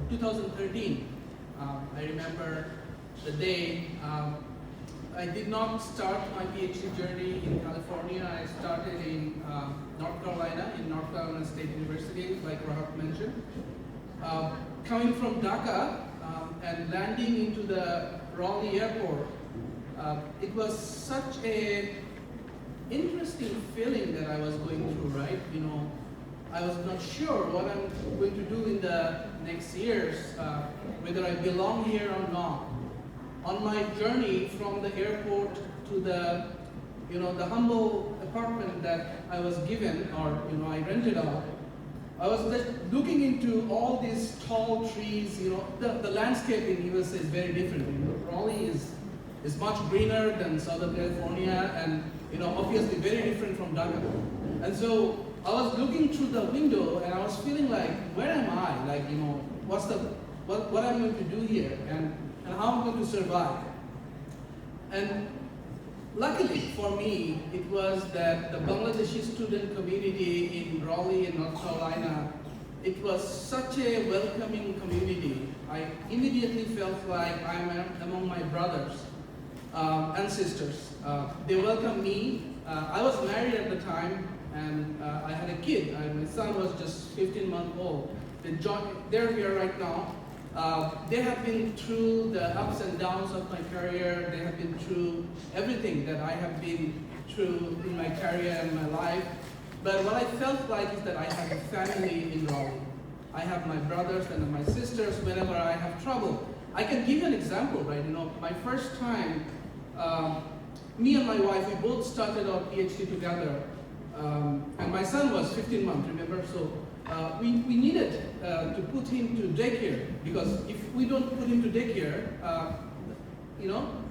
2013. I remember the day. I did not start my PhD journey in California. I started in North Carolina, in North Carolina State University, like Rahab mentioned. Coming from Dhaka and landing into the Raleigh airport, it was such a interesting feeling that I was going through, right? You know, I was not sure what I'm going to do in the next years, whether I belong here or not. On my journey from the airport to the, the humble apartment that I was given, or I rented out, I was just looking into all these tall trees. The landscape in USA is very different. Raleigh is much greener than Southern California, and obviously very different from Dhaka. And so I was looking through the window, and I was feeling like, where am I? Like, what I'm going to do here, and how I'm going to survive. And luckily for me, it was that the Bangladeshi student community in Raleigh in North Carolina, it was such a welcoming community. I immediately felt like I'm among my brothers and sisters. They welcomed me. I was married at the time, and I had a kid. My son was just 15 months old. They're here right now. They have been through the ups and downs of my career. They have been through everything that I have been through in my career and my life. But what I felt like is that I have a family in Raleigh. I have my brothers and my sisters whenever I have trouble. I can give you an example, right? My first time, me and my wife, we both started our PhD together. And my son was 15 months, remember? So we needed to put him to daycare, because if we don't put him to daycare,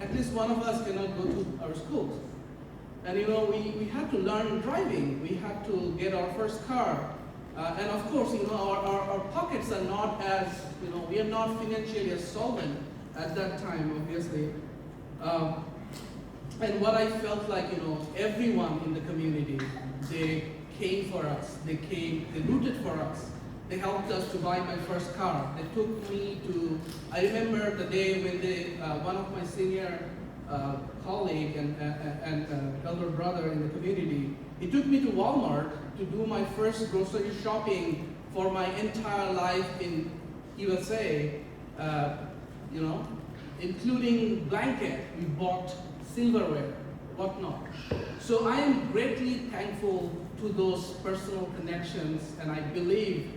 at least one of us cannot go to our schools. And we had to learn driving. We had to get our first car. And of course, our pockets are not as, we are not financially as solvent at that time, obviously. And what I felt like, everyone in the community, they came for us. They rooted for us. They helped us to buy my first car. They took me to, I remember the day when one of my senior colleague and elder brother in the community, he took me to Walmart to do my first grocery shopping for my entire life in USA, including blanket. We bought silverware, whatnot. So I am greatly thankful to those personal connections, and I believe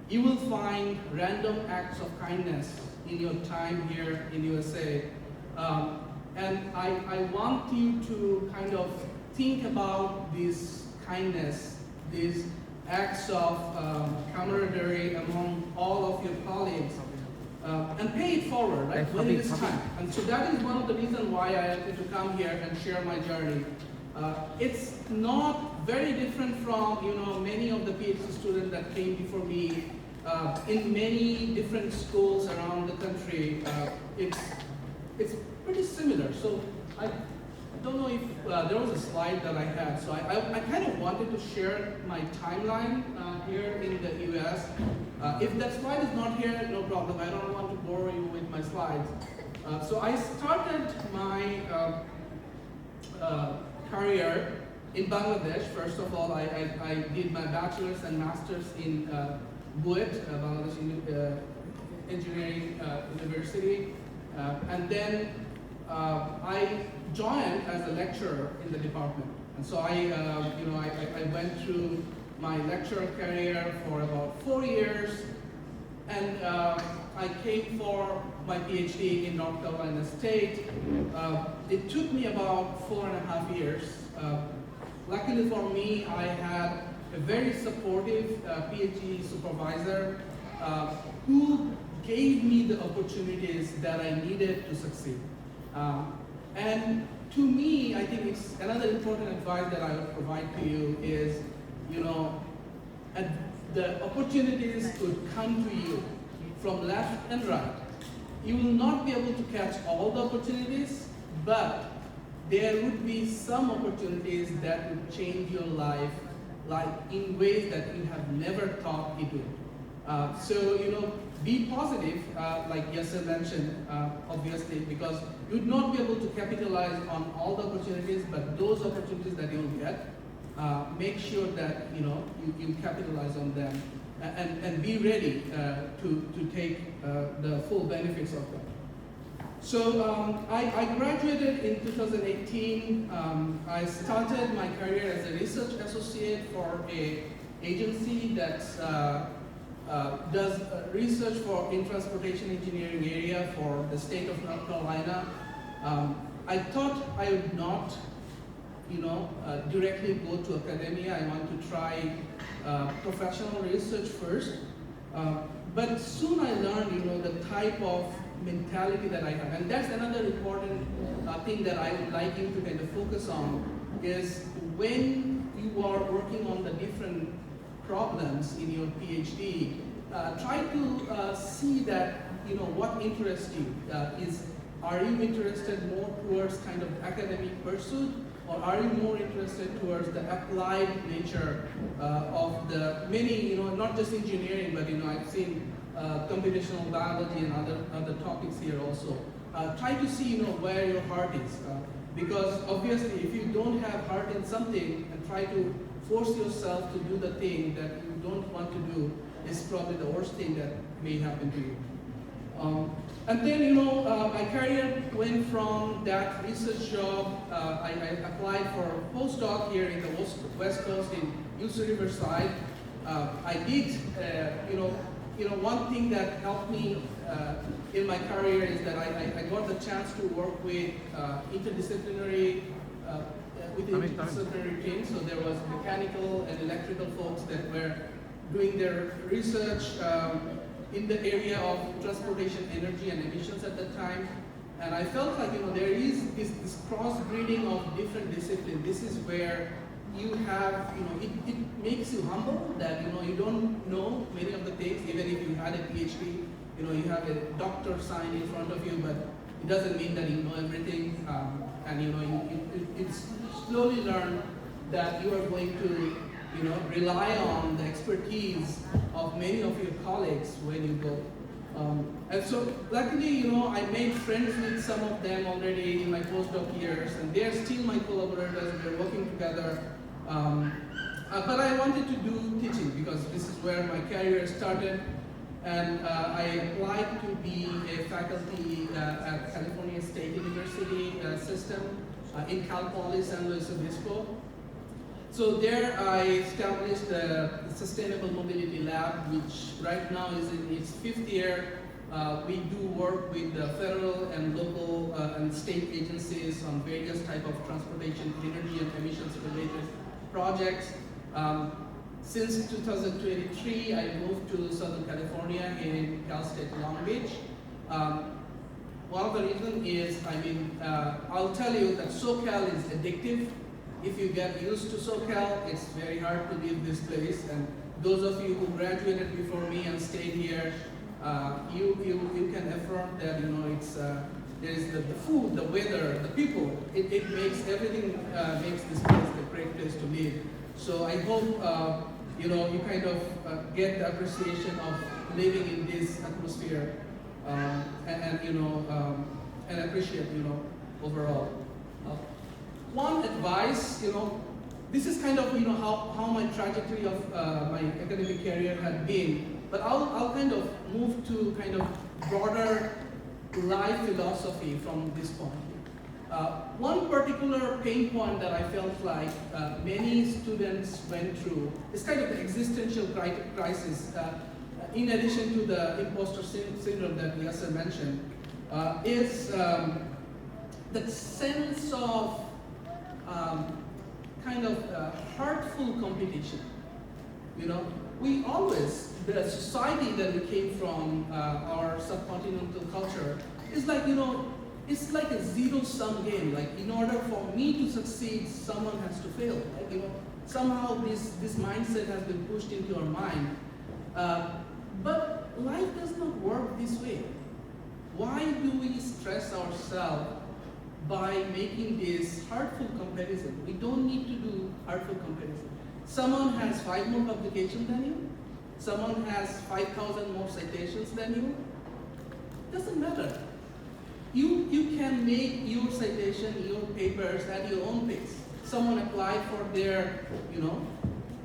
you will find random acts of kindness in your time here in USA. And I want you to kind of think about this kindness, these acts of camaraderie among all of your colleagues, and pay it forward, right, when it is time. And so that is one of the reasons why I wanted to come here and share my journey. It's not very different from many of the PhD students that came before me in many different schools around the country. It's pretty similar. So I don't know if there was a slide that I had. So I kind of wanted to share my timeline here in the US. If that slide is not here, no problem. I don't want to bore you with my slides. So I started my career in Bangladesh. First of all, I did my bachelor's and master's in BUET, Bangladesh Engineering University. And then I joined as a lecturer in the department. And so I went through my lecturer career for about 4 years. And I came for my PhD in North Carolina State. It took me about 4.5 years. Luckily for me, I had a very supportive PhD supervisor who gave me the opportunities that I needed to succeed. And to me, I think it's another important advice that I would provide to you is, the opportunities could come to you from left and right. You will not be able to catch all the opportunities, but there would be some opportunities that would change your life, like in ways that you have never thought it would. So, be positive, like Yasser mentioned, obviously, because you'd not be able to capitalize on all the opportunities, but those opportunities that you'll get, make sure that, you capitalize on them and be ready to take the full benefits of them. So I graduated in 2018. I started my career as a research associate for a agency that does research for in transportation engineering area for the state of North Carolina. I thought I would not, directly go to academia. I want to try professional research first. But soon I learned, the type of mentality that I have. And that's another important thing that I would like you to kind of focus on is when you are working on the different problems in your PhD, try to see that, what interests you. Are you interested more towards kind of academic pursuit, or are you more interested towards the applied nature of the many, not just engineering, but I've seen computational biology and other topics here also. Try to see where your heart is, because obviously if you don't have heart in something and try to force yourself to do the thing that you don't want to do, is probably the worst thing that may happen to you. And then, my career went from that research job. I applied for a postdoc here in the West Coast in UC Riverside. I did, one thing that helped me in my career is that I got the chance to work with interdisciplinary teams. So there was mechanical and electrical folks that were doing their research in the area of transportation, energy, and emissions at that time. And I felt like, there is this cross-breeding of different disciplines. This is where you have, it makes you humble that, you don't know many of the things, even if you had a PhD, you have a doctor sign in front of you, but it doesn't mean that you know everything. And, you slowly learn that you are going to, rely on the expertise of many of your colleagues when you go. And so luckily, I made friends with some of them already in my postdoc years, and they're still my collaborators. We're working together. But I wanted to do teaching because this is where my career started. And I applied to be a faculty at California State University system in Cal Poly San Luis Obispo. So there I established the Sustainable Mobility Lab, which right now is in its 5th year. We do work with the federal and local and state agencies on various type of transportation, energy, and emissions related projects. Since 2023, I moved to Southern California in Cal State Long Beach. One of the reasons is, I'll tell you that SoCal is addictive. If you get used to SoCal, it's very hard to leave this place. And those of you who graduated before me and stayed here, you can affirm that it's there is the food, the weather, the people. It makes everything makes this place a great place to live. So I hope you kind of get the appreciation of living in this atmosphere and appreciate overall. One advice, this is kind of how my trajectory of my academic career had been, but I'll kind of move to kind of broader life philosophy from this point. One particular pain point that I felt like many students went through is kind of the existential crisis. In addition to the imposter syndrome that Yasser mentioned, is that sense of kind of hurtful competition. We always, the society that we came from, our subcontinental culture, is like, it's like a zero-sum game. Like, in order for me to succeed, someone has to fail. Like, somehow this mindset has been pushed into our mind. But life does not work this way. Why do we stress ourselves by making this hurtful comparison? We don't need to do hurtful comparison. Someone has 5 more publications than you. someone has 5,000 more citations than you, doesn't matter. You can make your citation, your papers at your own pace. Someone applied for their,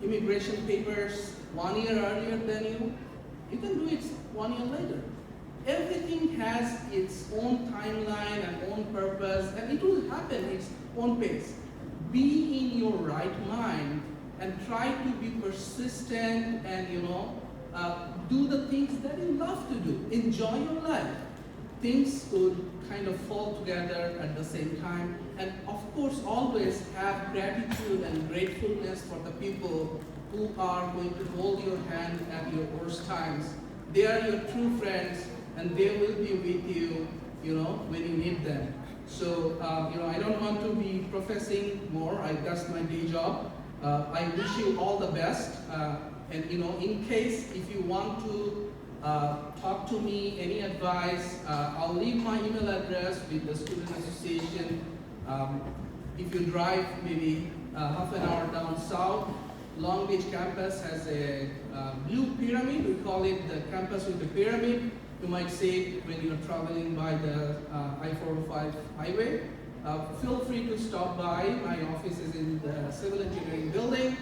immigration papers 1 year earlier than you can do it 1 year later. Everything has its own timeline and own purpose, and it will happen its own pace. Be in your right mind and try to be persistent and do the things that you love to do. Enjoy your life. Things could kind of fall together at the same time. And of course, always have gratitude and gratefulness for the people who are going to hold your hand at your worst times. They are your true friends, and they will be with you, when you need them. So, I don't want to be professing more. That's my day job. I wish you all the best. And in case if you want to talk to me, any advice, I'll leave my email address with the Student Association. If you drive maybe half an hour down south, Long Beach campus has a blue pyramid. We call it the campus with the pyramid. You might see it when you're traveling by the I-405 highway. Feel free to stop by. My office is in the Civil Engineering building.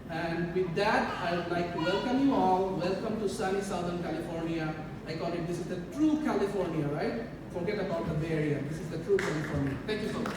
And with that, I would like to welcome you all. Welcome to sunny Southern California. I call it, this is the true California, right? Forget about the Bay Area. This is the true California. Thank you so much.